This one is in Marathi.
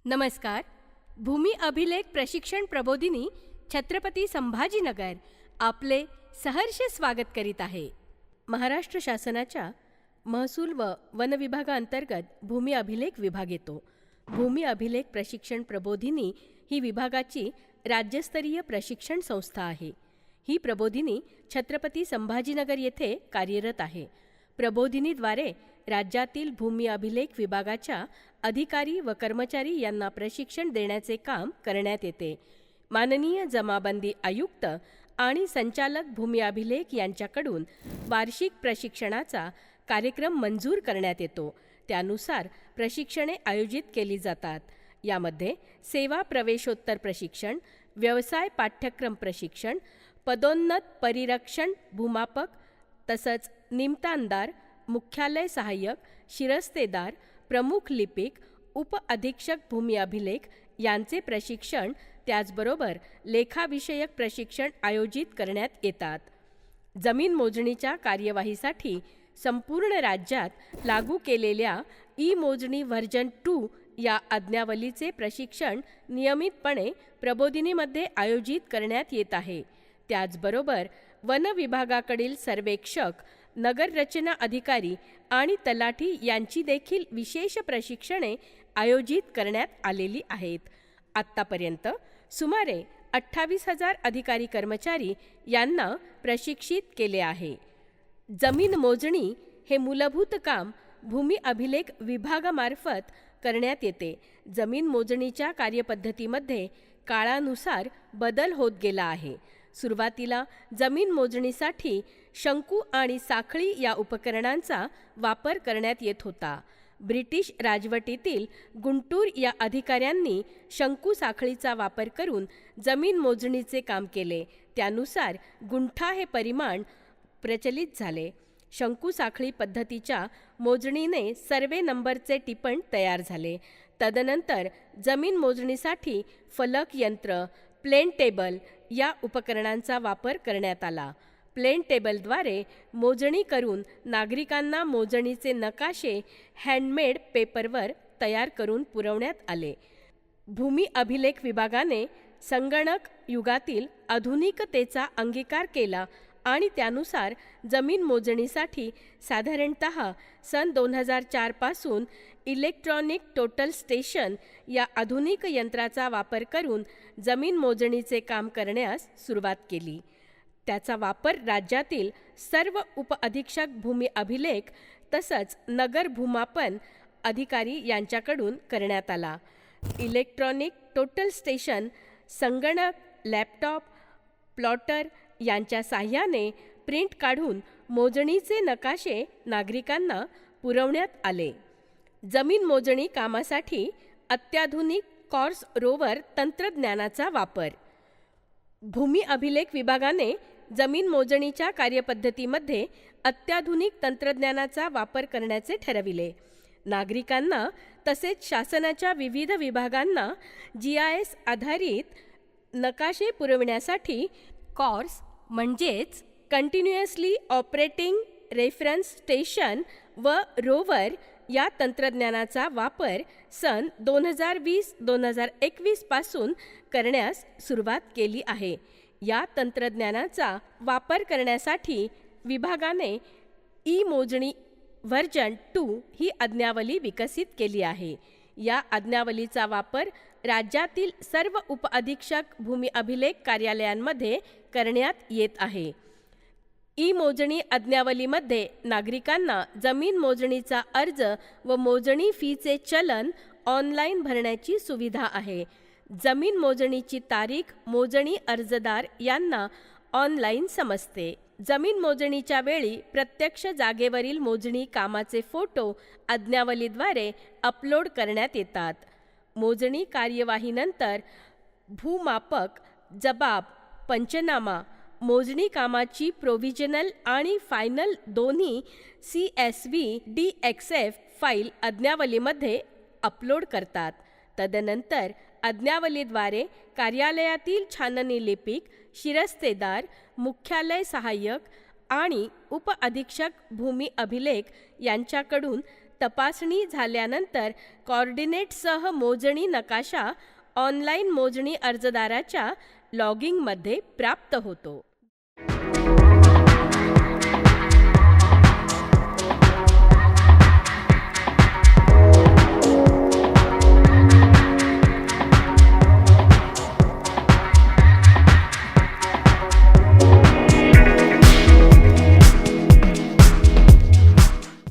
नमस्कार. भूमी अभिलेख प्रशिक्षण प्रबोधिनी छत्रपती संभाजीनगर आपले सहर्ष स्वागत करीत आहे. महाराष्ट्र शासनाच्या महसूल व वन विभागाअंतर्गत भूमी अभिलेख विभाग येतो. भूमी अभिलेख प्रशिक्षण प्रबोधिनी ही विभागाची राज्यस्तरीय प्रशिक्षण संस्था आहे. ही प्रबोधिनी छत्रपती संभाजीनगर येथे कार्यरत आहे. प्रबोधिनीद्वारे राज्यातील भूमी अभिलेख विभागाच्या अधिकारी व कर्मचारी यांना प्रशिक्षण देण्याचे काम करण्यात येते. माननीय जमाबंदी आयुक्त आणि संचालक भूमी अभिलेख यांच्याकडून वार्षिक प्रशिक्षणाचा कार्यक्रम मंजूर करण्यात येतो. त्यानुसार प्रशिक्षणे आयोजित केली जातात. यामध्ये सेवा प्रवेशोत्तर प्रशिक्षण, व्यवसाय पाठ्यक्रम प्रशिक्षण, पदोन्नत परिरक्षण भूमापक तसंच निमतानदार, मुख्यालय सहाय्यक, शिरस्तेदार, प्रमुख लिपिक, उप अधीक्षक भूमी अभिलेख यांचे प्रशिक्षण, त्याचबरोबर लेखाविषयक प्रशिक्षण आयोजित करण्यात येतात. जमीन मोजणीच्या कार्यवाहीसाठी संपूर्ण राज्यात लागू केलेल्या ई-मोजणी व्हर्जन 2 या आज्ञावलीचे प्रशिक्षण नियमितपणे प्रबोधिनीमध्ये आयोजित करण्यात येत आहे. त्याचबरोबर वन विभागाकडील सर्वेक्षक, नगररचना अधिकारी आणि तलाठी यांची देखील विशेष प्रशिक्षणे आयोजित करण्यात आलेली आहेत. आत्तापर्यंत सुमारे 28,000 अधिकारी कर्मचारी यांना प्रशिक्षित केले आहे. जमीन मोजणी हे मूलभूत काम भूमी अभिलेख विभागामार्फत करण्यात येते. जमीन मोजणीच्या कार्यपद्धतीमध्ये काळानुसार बदल होत गेला आहे. सुरुवातीला जमीन मोजणीसाठी शंकू आणि साखळी या उपकरणांचा वापर करण्यात येत होता. ब्रिटिश राजवटीतील गुंटूर या अधिकाऱ्यांनी शंकू साखळीचा वापर करून जमीन मोजणीचे काम केले. त्यानुसार गुंठा हे परिमाण प्रचलित झाले. शंकू साखळी पद्धतीच्या मोजणीने सर्वे नंबरचे टिपण तयार झाले. तदनंतर जमीन मोजणीसाठी फलक यंत्र, प्लेन टेबल या उपकरणांचा वापर करण्यात आला. प्लेन टेबलद्वारे मोजणी करून नागरिकांना मोजणीचे नकाशे हँडमेड पेपरवर तयार करून पुरवण्यात आले. भूमी अभिलेख विभागाने संगणक युगातील आधुनिकतेचा अंगीकार केला आणि त्यानुसार जमीन मोजणीसाठी साधारणतः सन 2004 पासून इलेक्ट्रॉनिक टोटल स्टेशन या आधुनिक यंत्राचा वापर करून जमीन मोजणीचे काम करण्यास सुरुवात केली. त्याचा वापर राज्यातील सर्व उपअधीक्षक भूमी अभिलेख तसंच नगर भूमापन अधिकारी यांच्याकडून करण्यात आला. इलेक्ट्रॉनिक टोटल स्टेशन संगणक, लॅपटॉप, प्लॉटर यांच्या साहाय्याने प्रिंट काढून मोजणीचे नकाशे नागरिकांना पुरवण्यात आले. जमीन मोजणी कामासाठी अत्याधुनिक कॉर्स रोवर तंत्रज्ञानाचा वापर. भूमी अभिलेख विभागाने जमीन मोजणीच्या कार्यपद्धतीमध्ये अत्याधुनिक तंत्रज्ञानाचा वापर करण्याचे ठरविले. नागरिकांना तसेच शासनाच्या विविध विभागांना GIS आधारित नकाशे पुरविण्यासाठी कॉर्स म्हणजेच कंटिन्युअसली ऑपरेटिंग रेफरन्स स्टेशन व रोवर या तंत्रज्ञानाचा वापर सन 2020-2021 पासून करण्यास सुरुवात केली आहे. या तंत्रज्ञानाचा वापर करण्यासाठी विभागाने ई-मोजणी व्हर्जन 2 ही आज्ञावली विकसित केली आहे. या आज्ञावलीचा वापर राज्यातील सर्व उपअधीक्षक भूमी अभिलेख कार्यालयांमध्ये करण्यात येत आहे. ई-मोजणी आज्ञावलीमध्ये नागरिकांना जमीन मोजणीचा अर्ज व मोजणी फीचे चलन ऑनलाईन भरण्याची सुविधा आहे. जमीन मोजणीची तारीख मोजणी अर्जदार यांना ऑनलाईन समजते. जमीन मोजणीच्या वेळी प्रत्यक्ष जागेवरील मोजणी कामाचे फोटो आज्ञावलीद्वारे अपलोड करण्यात येतात. मोजणी कार्यवाहीनंतर भूमापक जबाब, पंचनामा, मोजणी कामाची प्रोव्हिजनल आणि फायनल दोन्ही CSV DXF फाईल आज्ञावलीमध्ये अपलोड करतात. तदनंतर आज्ञावलीद्वारे कार्यालयातील छाननी लिपिक, शिरस्तेदार, मुख्यालय सहाय्यक आणि उप अधीक्षक भूमी अभिलेख यांच्याकडून तपासणी झाल्यानंतर कॉर्डिनेटसह मोजणी नकाशा ऑनलाईन मोजणी अर्जदाराच्या लॉगिंगमध्ये प्राप्त होतो.